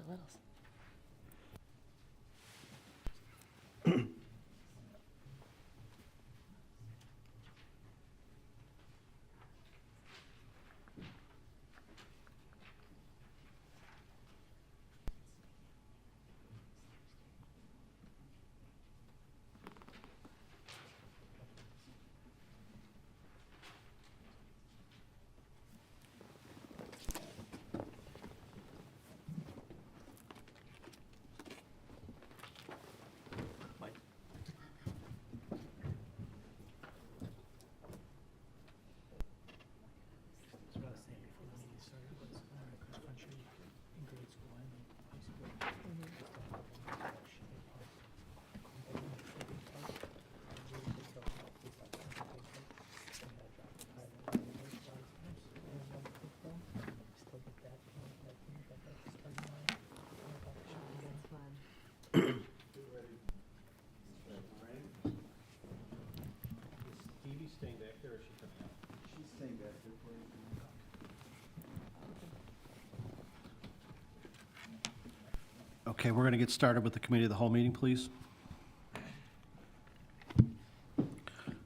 littles. That's what I was saying before the meeting started, was cross country in grade school and in high school. Stevie staying back there, or is she coming out? She's staying back there for you. Okay, we're going to get started with the committee of the whole meeting, please.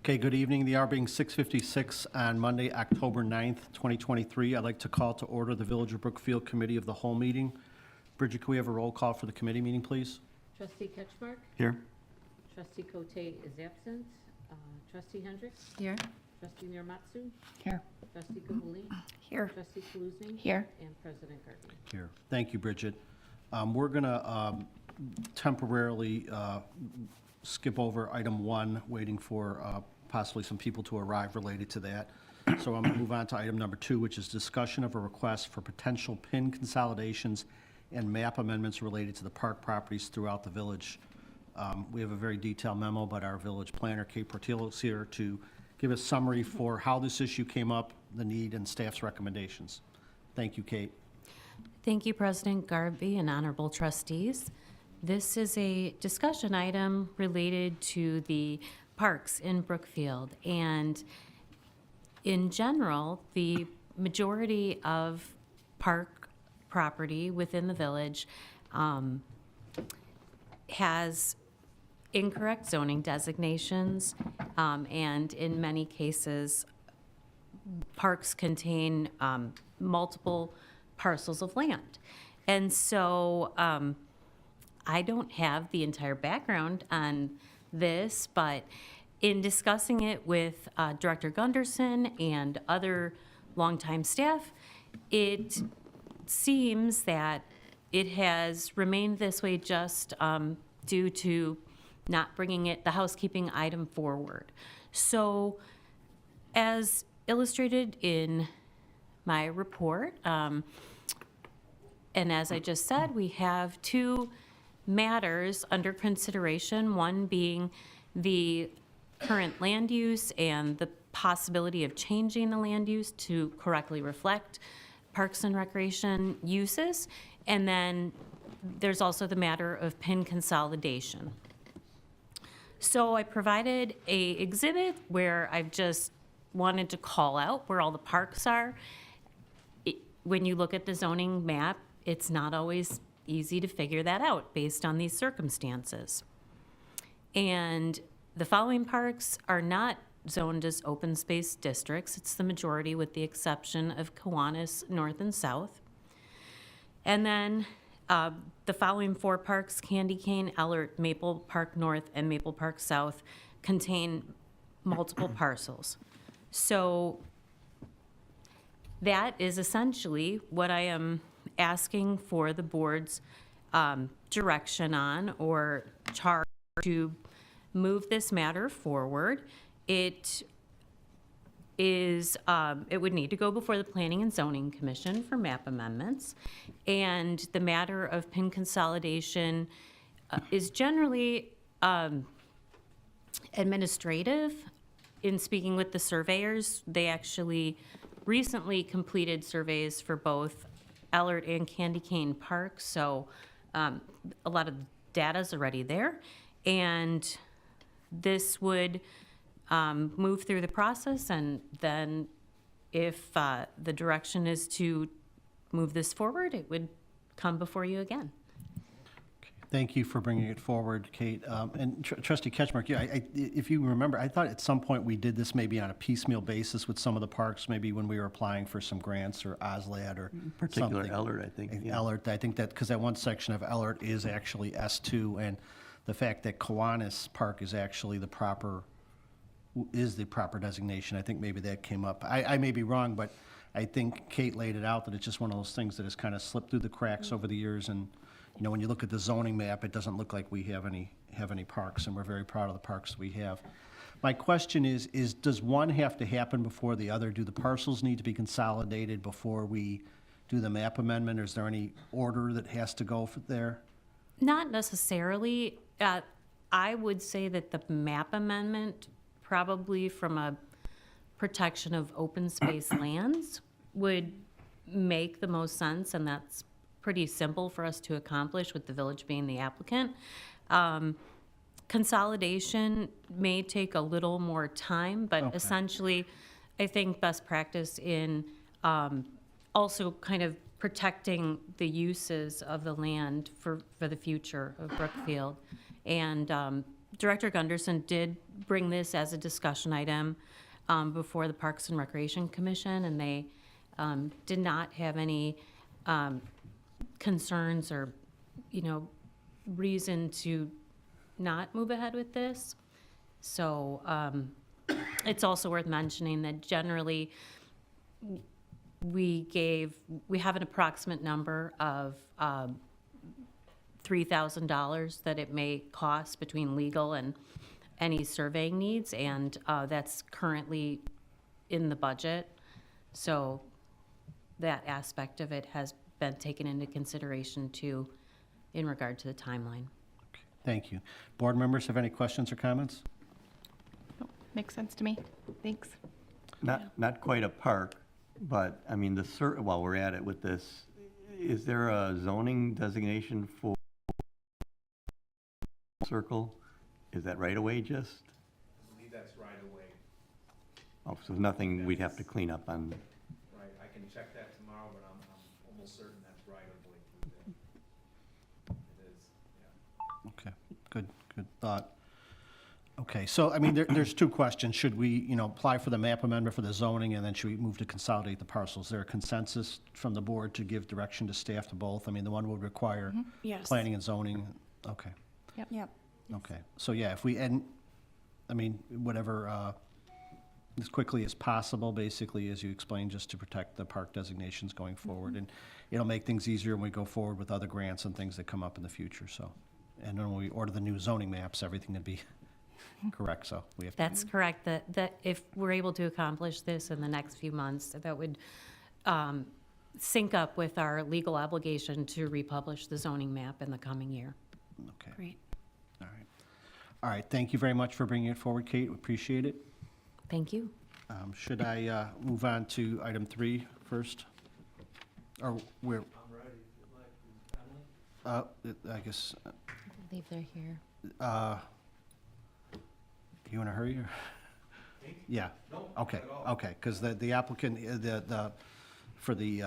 Okay, good evening. The hour being 6:56 on Monday, October 9th, 2023. I'd like to call to order the Village of Brookfield Committee of the Whole meeting. Bridget, can we have a roll call for the committee meeting, please? Trustee Ketchmark? Here. Trustee Cote is absent. Trustee Hendricks? Here. Trustee Miramatsu? Here. Trustee Gavuli? Here. Trustee Kaluzny? Here. And President Garvey. Here. Thank you, Bridget. We're going to temporarily skip over item 1, waiting for possibly some people to arrive related to that. So I'm going to move on to item number 2, which is discussion of a request for potential PIN consolidations and map amendments related to the park properties throughout the village. We have a very detailed memo, but our village planner, Kate Portillo, is here to give a summary for how this issue came up, the need, and staff's recommendations. Thank you, Kate. Thank you, President Garvey and honorable trustees. This is a discussion item related to the parks in Brookfield. And in general, the majority of park property within the village has incorrect zoning designations, and in many cases, parks contain multiple parcels of land. And so I don't have the entire background on this, but in discussing it with Director Gunderson and other longtime staff, it seems that it has remained this way just due to not bringing the housekeeping item forward. So as illustrated in my report, and as I just said, we have 2 matters under consideration, one being the current land use and the possibility of changing the land use to correctly reflect Parks and Recreation uses, and then there's also the matter of PIN consolidation. So I provided a exhibit where I've just wanted to call out where all the parks are. When you look at the zoning map, it's not always easy to figure that out based on these circumstances. And the following parks are not zoned as open space districts. It's the majority with the exception of Kiwanis North and South. And then the following 4 parks, Candy Cane, Ellert, Maple Park North, and Maple Park South, contain multiple parcels. So that is essentially what I am asking for the board's direction on, or charge to move this matter forward. It is, it would need to go before the Planning and Zoning Commission for map amendments. And the matter of PIN consolidation is generally administrative. In speaking with the surveyors, they actually recently completed surveys for both Ellert and Candy Cane Park, so a lot of data's already there. And this would move through the process, and then if the direction is to move this forward, it would come before you again. Thank you for bringing it forward, Kate. And Trustee Ketchmark, yeah, if you remember, I thought at some point we did this maybe on a piecemeal basis with some of the parks, maybe when we were applying for some grants or OSLAD or Particular something. Ellert, I think. yeah. Ellert, I think that, because that one section of Ellert is actually S2, and the fact that Kiwanis Park is actually the proper designation, I think maybe that came up. I may be wrong, but I think Kate laid it out that it's just one of those things that has kind of slipped through the cracks over the years, and, you know, when you look at the zoning map, it doesn't look like we have any parks, and we're very proud of the parks that we have. My question is does one have to happen before the other? Do the parcels need to be consolidated before we do the map amendment, or is there any order that has to go there? Not necessarily. I would say that the map amendment, probably from a protection of open space lands, would make the most sense, and that's pretty simple for us to accomplish with the village being the applicant. Consolidation may take a little more time, but Okay. essentially, I think best practice in also kind of protecting the uses of the land for the future of Brookfield. And Director Gunderson did bring this as a discussion item before the Parks and Recreation Commission, and they did not have any concerns or, you know, reason to not move ahead with this. So it's also worth mentioning that generally we have an approximate number of $3,000 that it may cost between legal and any surveying needs, and that's currently in the budget. So that aspect of it has been taken into consideration too in regard to the timeline. Thank you. Board members have any questions or comments? Makes sense to me. Thanks. Not quite a park, but, I mean, while we're at it with this, is there a zoning designation for circle? Is that right away just? I believe that's right away. Oh, so nothing we'd have to clean up on, Right, I can check that tomorrow, but I'm almost certain that's right away through there. It is, yeah. Okay, good thought. Okay, so, I mean, there's two questions. Should we, you know, apply for the map amendment for the zoning, and then should we move to consolidate the parcels? Is there a consensus from the board to give direction to staff to both? I mean, the one would require Yes. planning and zoning. Okay, Yep. okay. So, yeah, if we, and, I mean, whatever, as quickly as possible, basically, as you explained, just to protect the park designations going forward. And it'll make things easier when we go forward with other grants and things that come up in the future, so. And then when we order the new zoning maps, everything would be correct, so we have to. That's correct, that if we're able to accomplish this in the next few months, that would sync up with our legal obligation to republish the zoning map in the coming year. Okay, Great. all right. All right, thank you very much for bringing it forward, Kate, we appreciate it. Thank you. Should I move on to item 3 first? Or where? I'm ready, if you'd like, Emily? I guess, I believe they're here. you in a hurry? Or? Me? Yeah, No, okay, not at all. okay, because the applicant, for the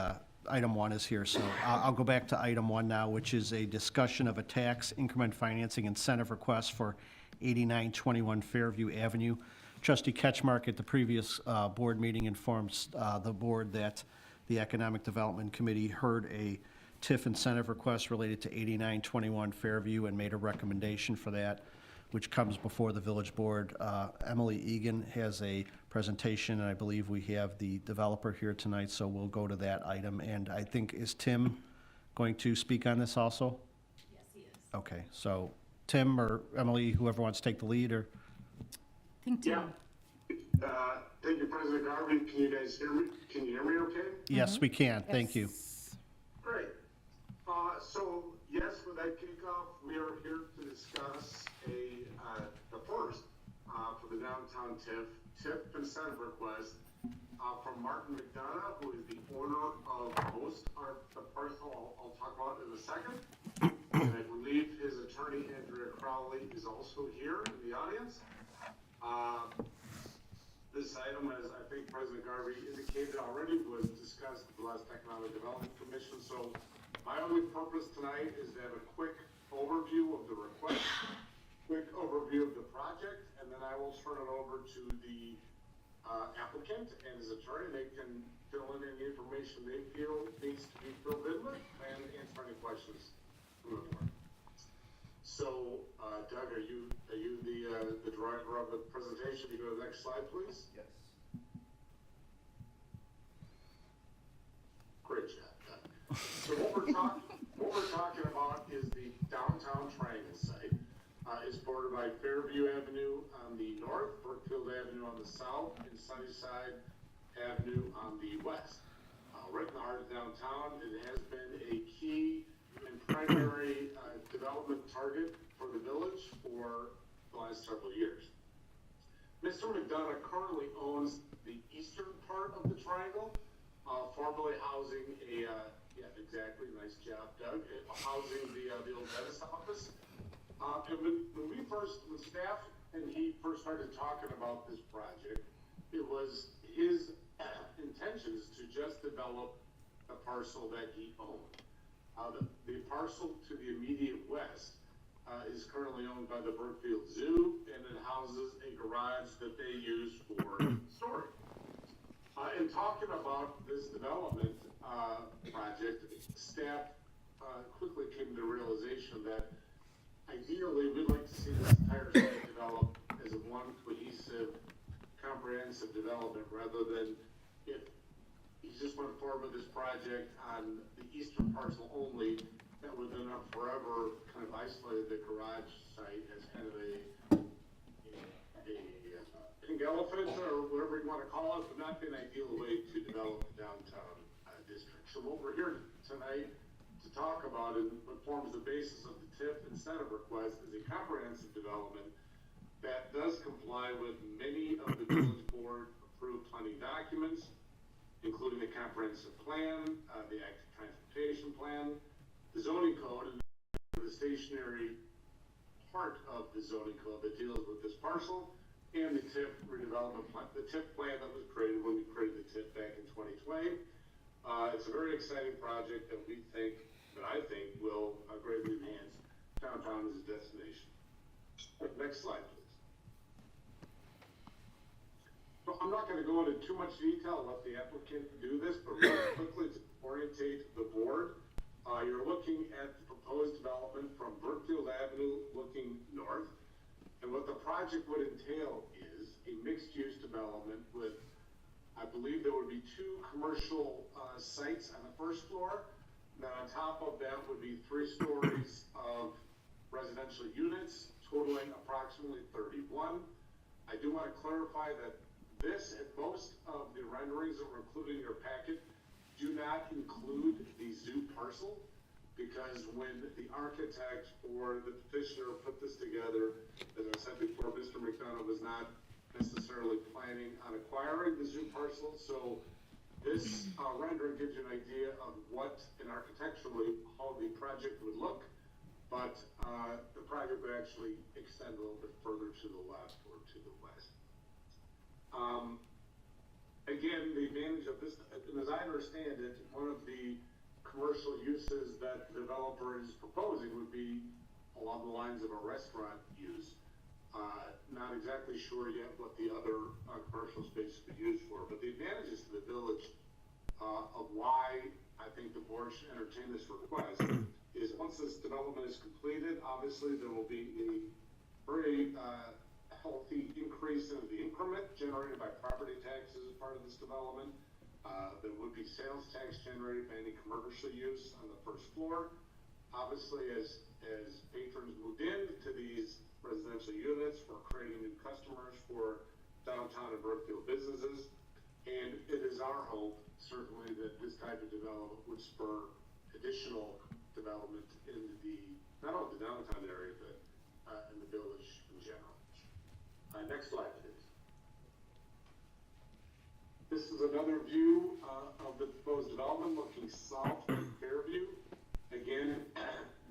item 1 is here, so I'll go back to item 1 now, which is a discussion of a tax increment financing incentive request for 8921 Fairview Avenue. Trustee Ketchmark at the previous board meeting informs the board that the Economic Development Committee heard a TIF incentive request related to 8921 Fairview and made a recommendation for that, which comes before the village board. Emily Egan has a presentation, and I believe we have the developer here tonight, so we'll go to that item. And I think, is Tim going to speak on this also? Yes, he is. Okay, so Tim or Emily, whoever wants to take the lead, or? Yeah. Thank you, President Garvey. Can you guys hear me? Can you hear me okay? Yes, we can, thank you. Great. So yes, for that kickoff, we are here to discuss the first for the downtown TIF incentive request from Martin McDonough, who is the owner of most of the parcel I'll talk about in a second. And I believe his attorney, Andrea Crowley, is also here in the audience. This item, as I think President Garvey indicated already, was discussed at the last Economic Development Commission. So My only purpose tonight is to have a quick overview of the request, quick overview of the project, and then I will turn it over to the applicant and his attorney. They can fill in any information they feel needs to be filled in with and answer any questions from the board. So, Doug, are you the driver of the presentation? You go to the next slide, please. Yes. Great job, Doug. So what we're talking about is the downtown triangle site. It's bordered by Fairview Avenue on the north, Brookfield Avenue on the south, and Sunnyside Avenue on the west. Right in the heart of downtown, it has been a key and primary development target for the village for the last several years. Mr. McDonough currently owns the eastern part of the triangle, formerly housing a, yeah, exactly, nice job, Doug, housing the old dentist office. And when staff and he first started talking about this project, it was his intentions to just develop a parcel that he owned. The parcel to the immediate west is currently owned by the Brookfield Zoo, and it houses a garage that they use for storage. In talking about this development project, staff quickly came to the realization that ideally we'd like to see this entire site develop as a one cohesive, comprehensive development rather than if he just went forward with this project on the eastern parcel only, that would then have forever kind of isolated the garage site as kind of a pink elephant or whatever you want to call it, but not be an ideal way to develop the downtown district. So what we're here tonight to talk about and what forms the basis of the TIF incentive request is a comprehensive development that does comply with many of the village board approved planning documents, including the comprehensive plan, the active transportation plan, the zoning code, and the stationary part of the zoning code that deals with this parcel, and the TIF redevelopment plan, the TIF plan that was created when we created the TIF back in 2020. It's a very exciting project that I think will greatly enhance downtown as a destination. Next slide, please. So I'm not going to go into too much detail. I'll let the applicant do this, but really quickly to orientate the board, you're looking at the proposed development from Brookfield Avenue looking north. And what the project would entail is a mixed-use development with, I believe there would be 2 commercial sites on the first floor. Then on top of that would be 3 stories of residential units, totaling approximately 31. I do want to clarify that this and most of the renderings that were included in your packet do not include the zoo parcel, because when the architect or the petitioner put this together, as I said before, Mr. McDonough was not necessarily planning on acquiring the zoo parcel. So this rendering gives you an idea of what, and architecturally, how the project would look, but the project would actually extend a little bit further to the left or to the west. Again, the advantage of this, and as I understand it, one of the commercial uses that the developer is proposing would be along the lines of a restaurant use. Not exactly sure yet what the other commercial space could be used for, but the advantages to the village of why I think the board should entertain this request is once this development is completed, obviously there will be a very healthy increase in the increment generated by property taxes as part of this development. There would be sales tax generated by any commercial use on the first floor. Obviously, as patrons moved in to these residential units, we're creating new customers for downtown and Brookfield businesses. And it is our hope, certainly, that this type of development would spur additional development in not only the downtown area, but in the village in general. Next slide, please. This is another view of the proposed development looking south from Fairview. Again,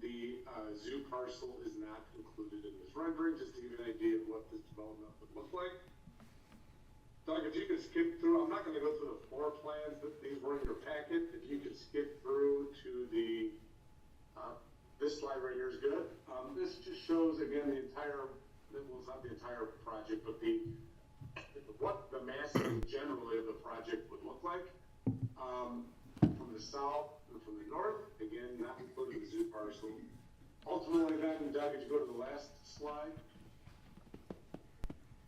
the zoo parcel is not included in this rendering, just to give you an idea of what this development would look like. Doug, if you could skip through, I'm not going to go through the floor plans, but these were in your packet. If you could skip through to the again, it's not the entire project, but what the massing generally of the project would look like. From the south and from the north, again, not including the zoo parcel. Ultimately then, Doug, if you go to the last slide,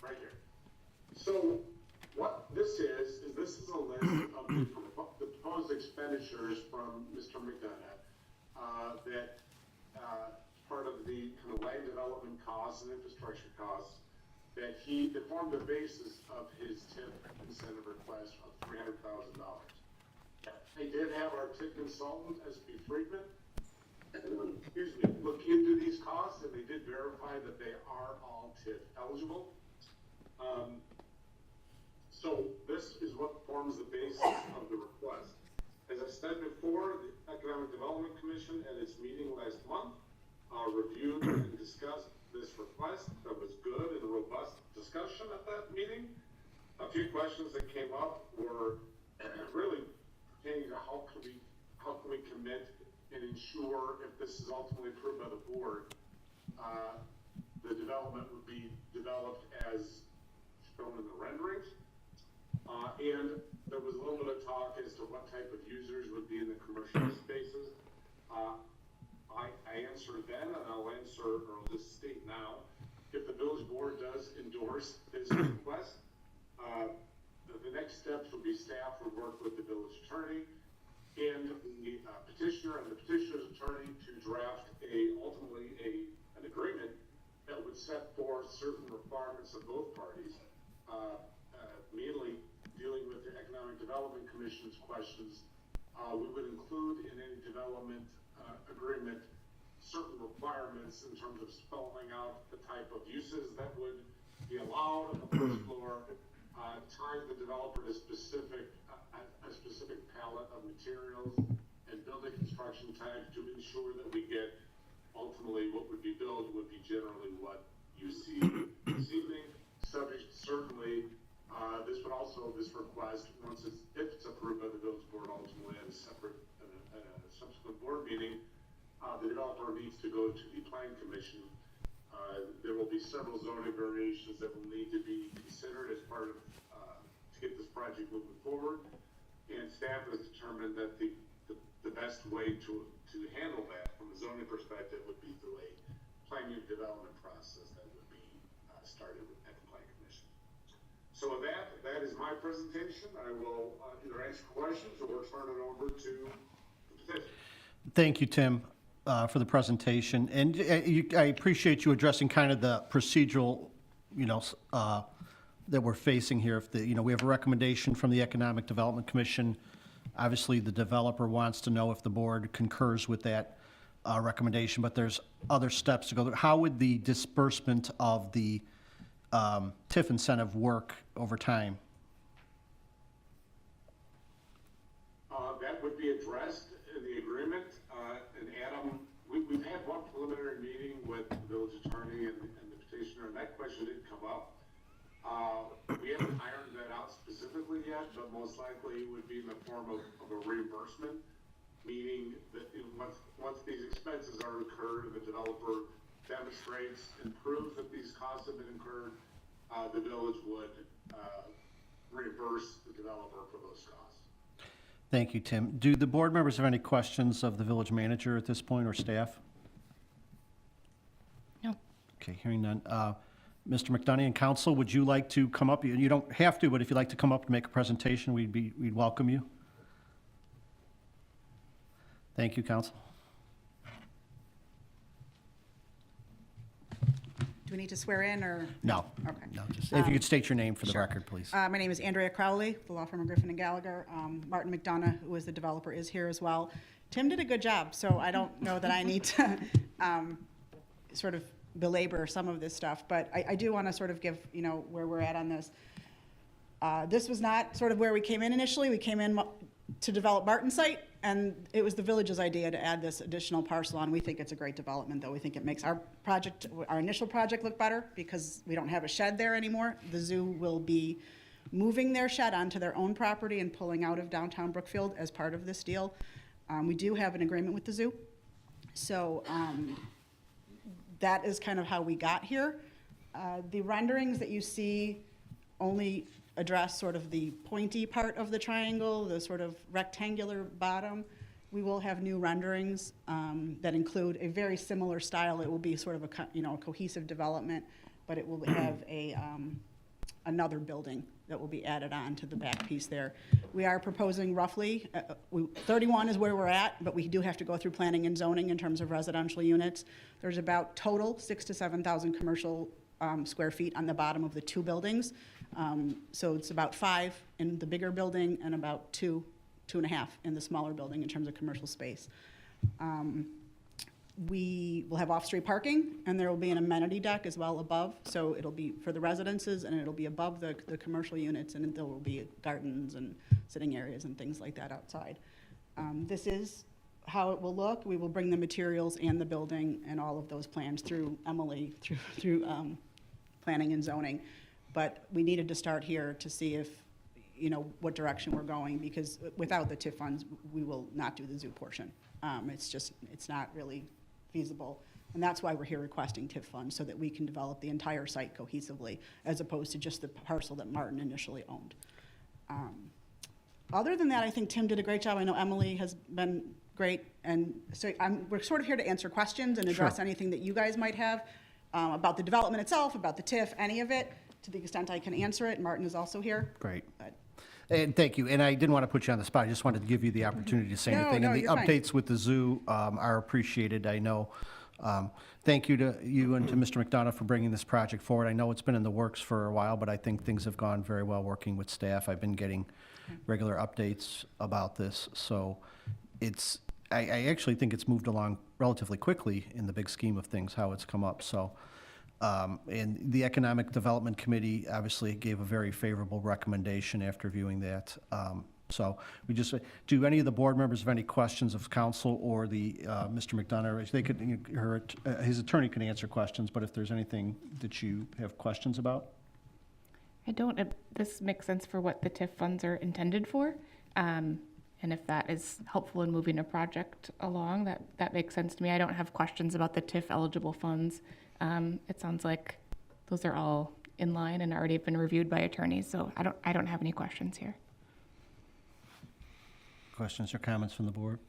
right here. So what this is a list of the proposed expenditures from Mr. McDonough, that, part of the kind of land development costs and infrastructure costs that formed the basis of his TIF incentive request of $300,000. They did have our TIF consultant, S.P. Friedman, excuse me, look into these costs, and they did verify that they are all TIF eligible. So this is what forms the basis of the request. As I said before, the Economic Development Commission at its meeting last month reviewed and discussed this request. That was good and robust discussion at that meeting. A few questions that came up were really pertaining to how can we commit and ensure, if this is ultimately approved by the board, the development would be developed as shown in the renderings. And there was a little bit of talk as to what type of users would be in the commercial spaces. I answered then, and I'll just state now, if the village board does endorse this request, the next steps would be staff would work with the village attorney and the petitioner and the petitioner's attorney to draft ultimately an agreement that would set forth certain requirements of both parties, mainly dealing with the Economic Development Commission's questions. We would include in any development agreement certain requirements in terms of spelling out the type of uses that would be allowed on the first floor, tying the developer to a specific palette of materials and building construction types to ensure that we get ultimately what would be built would be generally what you see this evening, subject certainly. This request, if it's approved by the village board, ultimately at a subsequent board meeting, the developer needs to go to the planning commission. There will be several zoning variations that will need to be considered as part of to get this project moving forward. And staff has determined that the best way to handle that from a zoning perspective would be through a planning and development process that would be started at the planning commission. So with that is my presentation. I will either answer questions or turn it over to the petitioner. Thank you, Tim, for the presentation. And I appreciate you addressing kind of the procedural, that we're facing here. If we have a recommendation from the Economic Development Commission. Obviously, the developer wants to know if the board concurs with that recommendation, but there's other steps to go through. How would the disbursement of the TIF incentive work over time? That would be addressed in the agreement. And Adam, we've had one preliminary meeting with the village attorney and the petitioner, and that question didn't come up. We haven't ironed that out specifically yet, but most likely it would be in the form of a reimbursement, meaning that once these expenses are incurred and the developer demonstrates and proves that these costs have been incurred, the village would reimburse the developer for those costs. Thank you, Tim. Do the board members have any questions of the village manager at this point or staff? No. Okay, hearing none. Mr. McDonough and council, would you like to come up? You don't have to, but if you'd like to come up and make a presentation, we'd welcome you. Thank you, council. Do we need to swear in or? No. Okay. No, just if you could state your name for the Sure. record, please. My name is Andrea Crowley, the law firm of Griffin and Gallagher. Martin McDonough, who is the developer, is here as well. Tim did a good job, so I don't know that I need to sort of belabor some of this stuff, but I do want to sort of give, where we're at on this. This was not sort of where we came in initially. We came in to develop Martin site, and it was the village's idea to add this additional parcel on. We think it's a great development, though. We think it makes our initial project look better because we don't have a shed there anymore. The zoo will be moving their shed onto their own property and pulling out of downtown Brookfield as part of this deal. We do have an agreement with the zoo. So that is kind of how we got here. The renderings that you see only address sort of the pointy part of the triangle, the sort of rectangular bottom. We will have new renderings that include a very similar style. It will be sort of a a cohesive development, but it will have a another building that will be added on to the back piece there. We are proposing roughly, 31 is where we're at, but we do have to go through planning and zoning in terms of residential units. There's about total 6,000 to 7,000 commercial square feet on the bottom of the two buildings. So it's about 5 in the bigger building and about 2.5 in the smaller building in terms of commercial space. We will have off-street parking, and there will be an amenity deck as well above. So it'll be for the residences, and it'll be above the commercial units, and there will be gardens and sitting areas and things like that outside. This is how it will look. We will bring the materials and the building and all of those plans through Emily, through planning and zoning. But we needed to start here to see if, what direction we're going, because without the TIF funds, we will not do the zoo portion. It's not really feasible. And that's why we're here requesting TIF funds, so that we can develop the entire site cohesively, as opposed to just the parcel that Martin initially owned. Other than that, I think Tim did a great job. I know Emily has been great. And so we're sort of here to answer questions and address anything that you guys might have about the development itself, about the TIF, any of it, to the extent I can answer it. Martin is also here. Great. But And thank you. And I didn't want to put you on the spot. I just wanted to give you the opportunity to say anything. No, And the you're fine. updates with the zoo are appreciated, I know. Thank you to you and to Mr. McDonough for bringing this project forward. I know it's been in the works for a while, but I think things have gone very well working with staff. I've been getting regular updates about this. So I actually think it's moved along relatively quickly in the big scheme of things, how it's come up. So, and the Economic Development Committee obviously gave a very favorable recommendation after viewing that. So we just, do any of the board members have any questions of council or the, Mr. McDonough? They could, his attorney can answer questions, but if there's anything that you have questions about? I don't, this makes sense for what the TIF funds are intended for. And if that is helpful in moving a project along, that makes sense to me. I don't have questions about the TIF eligible funds. It sounds like those are all in line and already have been reviewed by attorneys, so I don't have any questions here. Questions or comments from the board?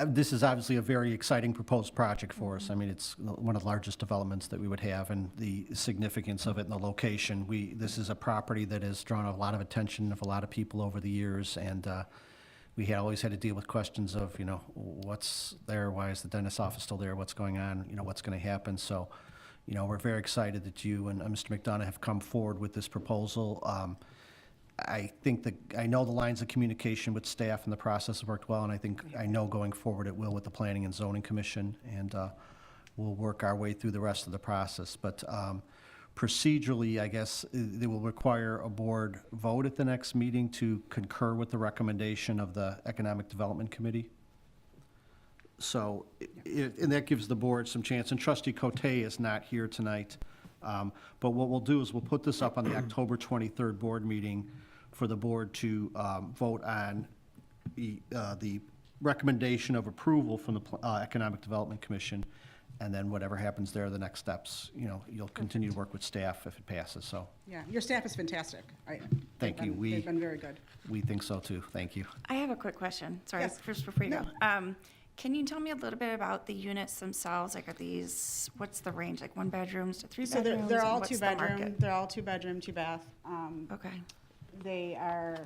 This is obviously a very exciting proposed project for us. I mean, it's one of the largest developments that we would have, and the significance of it and the location. This is a property that has drawn a lot of attention of a lot of people over the years, and we had always had to deal with questions of, what's there, why is the dentist's office still there, what's going on, what's going to happen. So, we're very excited that you and Mr. McDonough have come forward with this proposal. I think I know the lines of communication with staff and the process have worked well, and I know going forward it will with the Planning and Zoning Commission, and we'll work our way through the rest of the process. But procedurally, I guess, it will require a board vote at the next meeting to concur with the recommendation of the Economic Development Committee. So, and that gives the board some chance, and Trustee Cote is not here tonight. But what we'll do is we'll put this up on the October 23rd board meeting for the board to vote on the recommendation of approval from the Economic Development Commission, and then whatever happens there, the next steps, you'll continue to work with staff if it passes, so. yeah, your staff is fantastic. Thank you. They've been very good. We think so too. Thank you. I have a quick question. Sorry, Yes. first before you No. go. Can you tell me a little bit about the units themselves? Like, what's the range? Like 1 bedrooms to 3 So bedrooms? they're and all what's 2 the market? bedroom. They're all 2 bedroom, 2 bath. Okay. They are,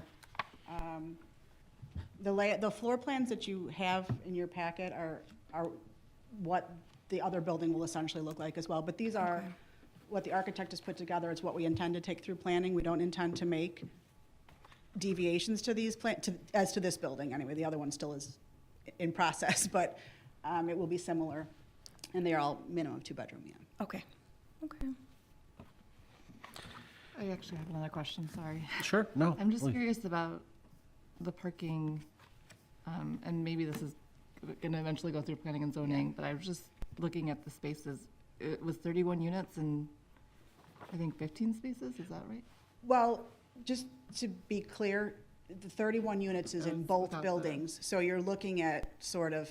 the floor plans that you have in your packet are what the other building will essentially look like as well. But these are Okay. what the architect has put together. It's what we intend to take through planning. We don't intend to make deviations to these as to this building anyway. The other one still is in process, but it will be similar. And they are all minimum 2 bedroom, yeah. Okay. Okay. I actually have another question, sorry. Sure, no. I'm just please. curious about the parking, and maybe this is going to eventually go through planning and zoning, but I was just looking at the spaces. It was 31 units and I think 15 spaces, is that right? Well, just to be clear, the 31 units is in both Without the- buildings. So you're looking at sort of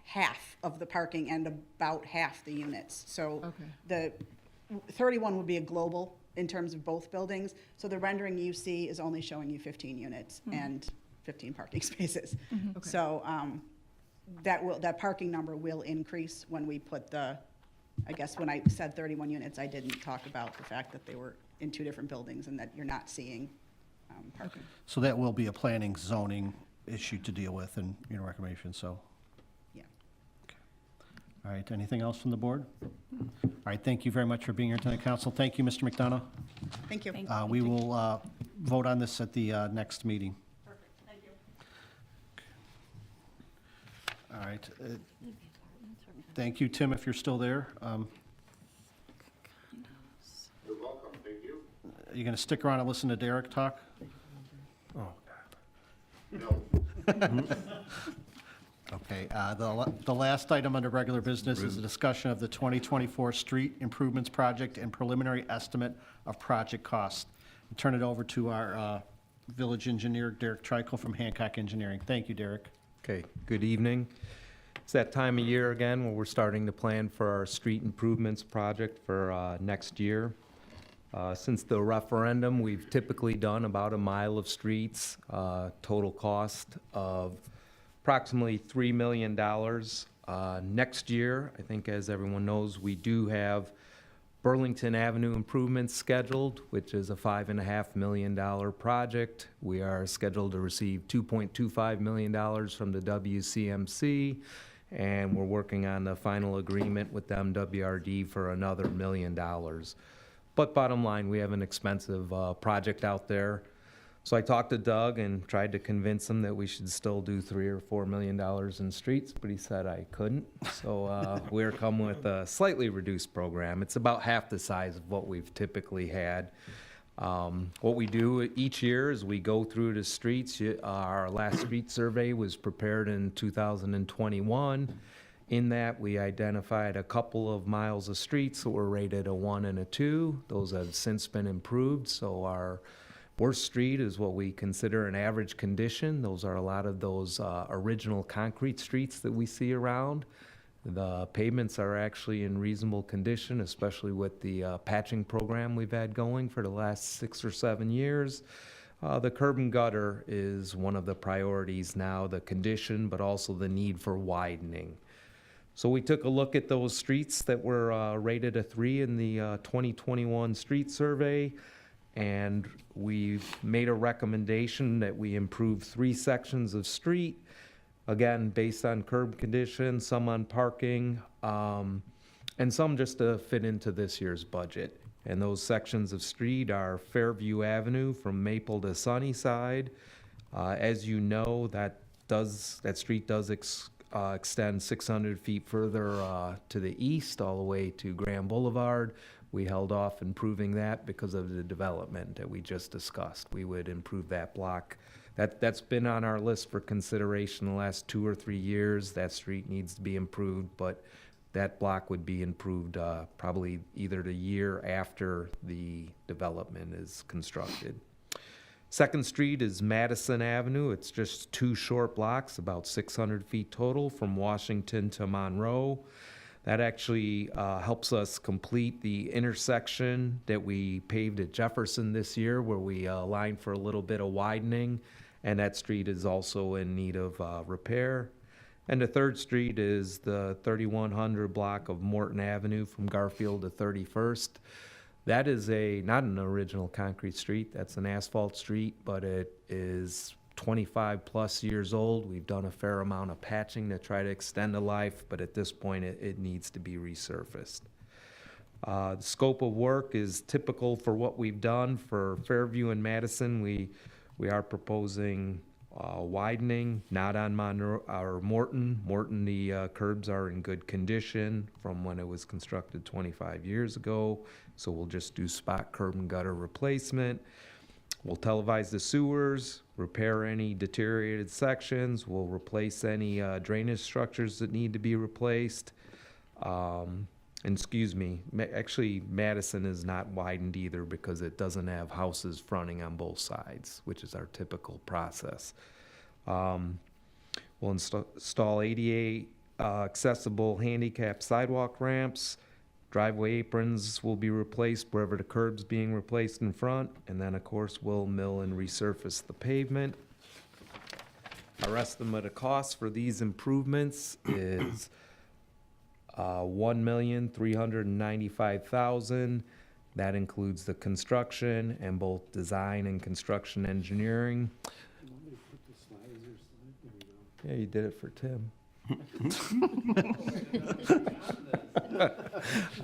half of the parking and about half the units. So Okay. the 31 would be a global in terms of both buildings. So the rendering you see is only showing you 15 units and 15 parking spaces. Okay. So that parking number will increase when we put I guess when I said 31 units, I didn't talk about the fact that they were in two different buildings and that you're not seeing parking. So that will be a planning zoning issue to deal with in your recommendation, so. Yeah. All right, anything else from the board? All right, thank you very much for being here tonight, council. Thank you, Mr. McDonough. Thank you. We will vote on this at the next meeting. Perfect, thank you. All right. Thank you, Tim, if you're still there. You're welcome, thank you. Are you going to stick around and listen to Derek talk? No. Okay, the last item under regular business is a discussion of the 2024 street improvements project and preliminary estimate of project cost. I'll turn it over to our village engineer, Derek Trikel from Hancock Engineering. Thank you, Derek. Okay, good evening. It's that time of year again where we're starting to plan for our street improvements project for next year. Since the referendum, we've typically done about a mile of streets, total cost of approximately $3 million. Next year, I think as everyone knows, we do have Burlington Avenue improvements scheduled, which is a $5.5 million project. We are scheduled to receive $2.25 million from the WCMC, and we're working on the final agreement with MWRD for another $1 million. But bottom line, we have an expensive project out there. So I talked to Doug and tried to convince him that we should still do $3 or $4 million in streets, but he said I couldn't. So we're coming with a slightly reduced program. It's about half the size of what we've typically had. What we do each year is we go through the streets. Our last street survey was prepared in 2021. In that, we identified a couple of miles of streets that were rated a 1 and a 2. Those have since been improved, so our worst street is what we consider an average condition. Those are a lot of those original concrete streets that we see around. The pavements are actually in reasonable condition, especially with the patching program we've had going for the last 6 or 7 years. The curb and gutter is one of the priorities now, the condition, but also the need for widening. So we took a look at those streets that were rated a 3 in the 2021 street survey, and we've made a recommendation that we improve 3 sections of street, again, based on curb condition, some on parking, and some just to fit into this year's budget. And those sections of street are Fairview Avenue from Maple to Sunnyside. As you know, that street does extend 600 feet further to the east, all the way to Grand Boulevard. We held off improving that because of the development that we just discussed. We would improve that block. That's been on our list for consideration the last 2 or 3 years. That street needs to be improved, but that block would be improved probably either the year after the development is constructed. Second Street is Madison Avenue. It's just 2 short blocks, about 600 feet total from Washington to Monroe. That actually helps us complete the intersection that we paved at Jefferson this year, where we aligned for a little bit of widening, and that street is also in need of repair. And the third street is the 3100 block of Morton Avenue from Garfield to 31st. That is not an original concrete street, that's an asphalt street, but it is 25 plus years old. We've done a fair amount of patching to try to extend the life, but at this point it needs to be resurfaced. The scope of work is typical for what we've done for Fairview and Madison. We are proposing widening, not on Monroe or Morton. Morton, the curbs are in good condition from when it was constructed 25 years ago, so we'll just do spot curb and gutter replacement. We'll televise the sewers, repair any deteriorated sections. We'll replace any drainage structures that need to be replaced. Excuse me, actually Madison is not widened either because it doesn't have houses fronting on both sides, which is our typical process. We'll install ADA accessible handicap sidewalk ramps. Driveway aprons will be replaced wherever the curb's being replaced in front, and then, of course, we'll mill and resurface the pavement. Our estimate of cost for these improvements is $1,395,000. That includes the construction and both design and construction engineering. Yeah, you did it for Tim.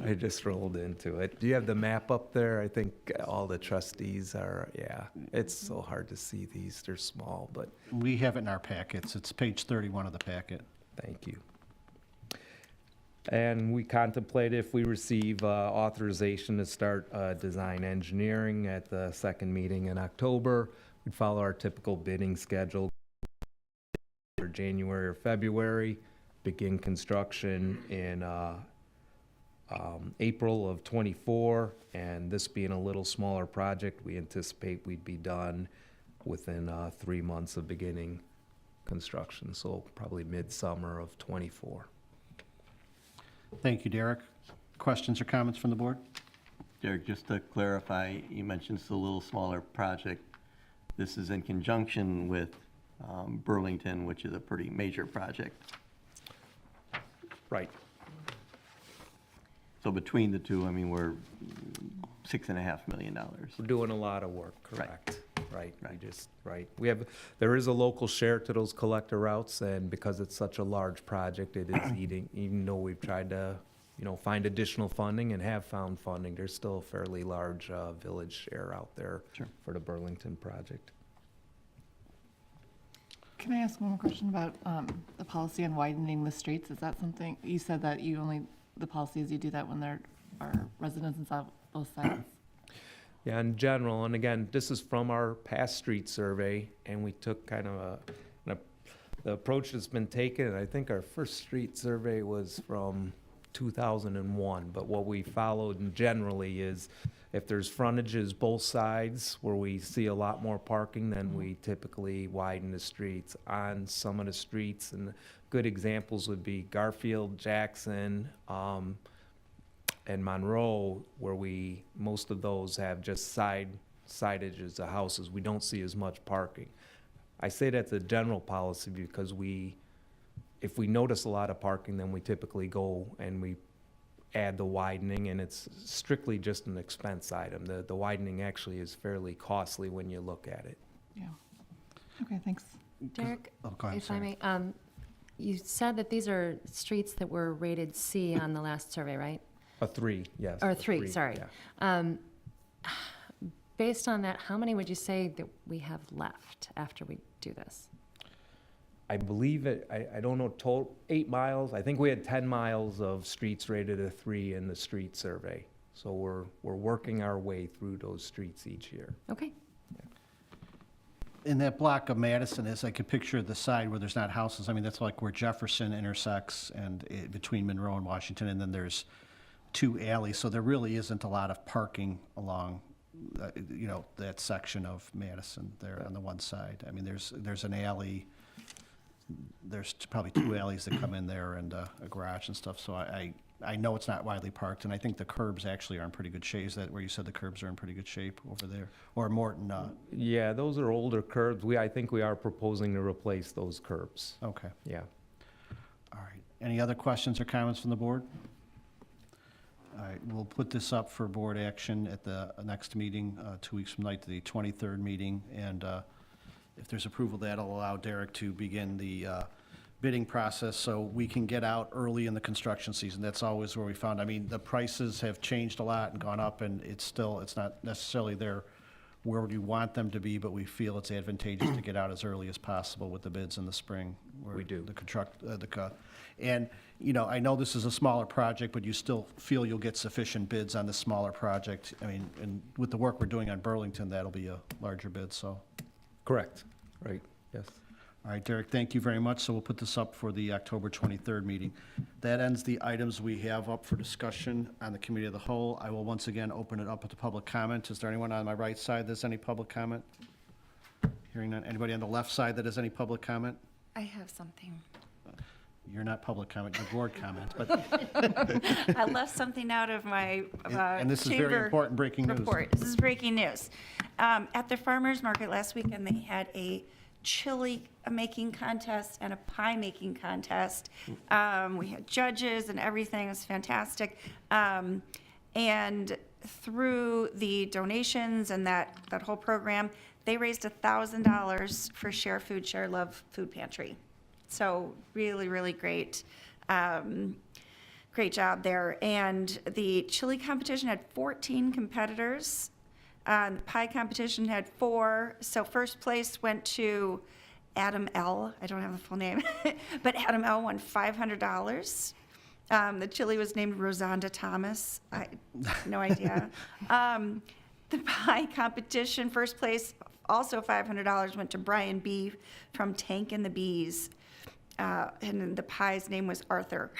I just rolled into it. Do you have the map up there? I think all the trustees are, yeah. It's so hard to see these. They're small, but We have it in our packets. It's page 31 of the packet. thank you. And we contemplate if we receive authorization to start design engineering at the second meeting in October, we'd follow our typical bidding schedule for January or February, begin construction in April of '24, and this being a little smaller project, we anticipate we'd be done within 3 months of beginning construction, so probably midsummer of '24. Thank you, Derek. Questions or comments from the board? Derek, just to clarify, you mentioned it's a little smaller project. This is in conjunction with Burlington, which is a pretty major project. Right. So between the two, I mean, we're $6.5 million. We're doing a lot of work, Right. correct? Right, Right. There is a local share to those collector routes, and because it's such a large project, it is even though we've tried to, find additional funding and have found funding, there's still a fairly large village share out there Sure. for the Burlington project. Can I ask one more question about the policy on widening the streets? Is that something, you said that the policy is you do that when there are residents on both sides? Yeah, in general, and again, this is from our past street survey, and we took kind of the approach that's been taken, and I think our first street survey was from 2001, but what we followed generally is if there's frontages both sides where we see a lot more parking, then we typically widen the streets. On some of the streets, and good examples would be Garfield, Jackson, and Monroe, where most of those have just sidages of houses. We don't see as much parking. I say that's a general policy because if we notice a lot of parking, then we typically go and we add the widening, and it's strictly just an expense item. The widening actually is fairly costly when you look at it. Yeah. Okay, thanks. Derek, Oh, go ahead, if I Sarah. may, you said that these are streets that were rated C on the last survey, right? A 3, yes. Or a 3, sorry. yeah. Based on that, how many would you say that we have left after we do this? I believe I don't know, total 8 miles. I think we had 10 miles of streets rated a 3 in the street survey. So we're working our way through those streets each year. Okay. In that block of Madison, as I could picture the side where there's not houses, I mean, that's like where Jefferson intersects and between Monroe and Washington, and then there's 2 alleys, so there really isn't a lot of parking along, that section of Madison there on the one side. I mean, there's an alley, there's probably 2 alleys that come in there and a garage and stuff, so I know it's not widely parked, and I think the curbs actually are in pretty good shape. Is that where you said the curbs are in pretty good shape over there? Or Morton, Yeah, those are older curbs. I think we are proposing to replace those curbs. okay. Yeah. All right. Any other questions or comments from the board? All right, we'll put this up for board action at the next meeting, 2 weeks from tonight, to the 23rd meeting. And if there's approval, that'll allow Derek to begin the bidding process so we can get out early in the construction season. That's always where we found, I mean, the prices have changed a lot and gone up, and it's not necessarily there where we want them to be, but we feel it's advantageous to get out as early as possible with the bids in the spring. where We do. And, I know this is a smaller project, but you still feel you'll get sufficient bids on the smaller project. I mean, and with the work we're doing on Burlington, that'll be a larger bid, so. Correct. Right, yes. All right, Derek, thank you very much. So we'll put this up for the October 23rd meeting. That ends the items we have up for discussion on the Committee of the Whole. I will once again open it up to public comment. Is there anyone on my right side that has any public comment? Hearing none. Anybody on the left side that has any public comment? I have something. You're not public comment, you're board comment, but, I left something out of my and this is very chamber important breaking news. report. This is breaking news. At the farmer's market last weekend, they had a chili making contest and a pie making contest. We had judges and everything. It was fantastic. And through the donations and that whole program, they raised $1,000 for Share Food, Share Love Food Pantry. So really, really great. Great job there. And the chili competition had 14 competitors. The pie competition had 4. So first place went to Adam L. I don't have the full name, but Adam L. won $500. The chili was named Rosanda Thomas. I no idea. The pie competition, first place, also $500 went to Brian B. from Tank and the Bees. And the pie's name was Arthur.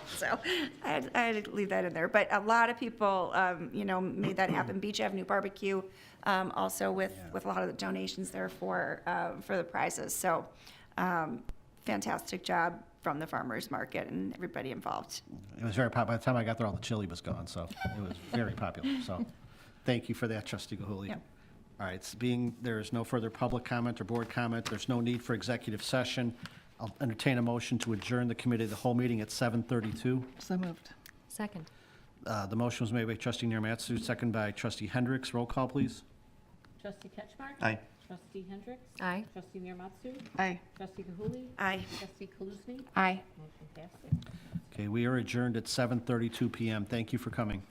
So I had to leave that in there. But a lot of people, made that happen. Beach Avenue Barbecue, also with a lot of the donations there for the prizes. So fantastic job from the farmers market and everybody involved. It was very popular. By the time I got there, all the chili was gone, so it was very popular. So thank you for that, Trustee Gahuli. Yep. All right, there is no further public comment or board comment. There's no need for executive session. I'll entertain a motion to adjourn the committee of the whole meeting at 7:32. So moved. Second. The motion was made by Trustee Nearmatsu, second by Trustee Hendricks. Roll call, please. Trustee Ketchmark? Aye. Trustee Hendricks? Aye. Trustee Mearmatsu? Aye. Trustee Gahuli? Aye. Trustee Kaluzny? Aye. Motion passes. Okay, we are adjourned at 7:32 PM. Thank you for coming.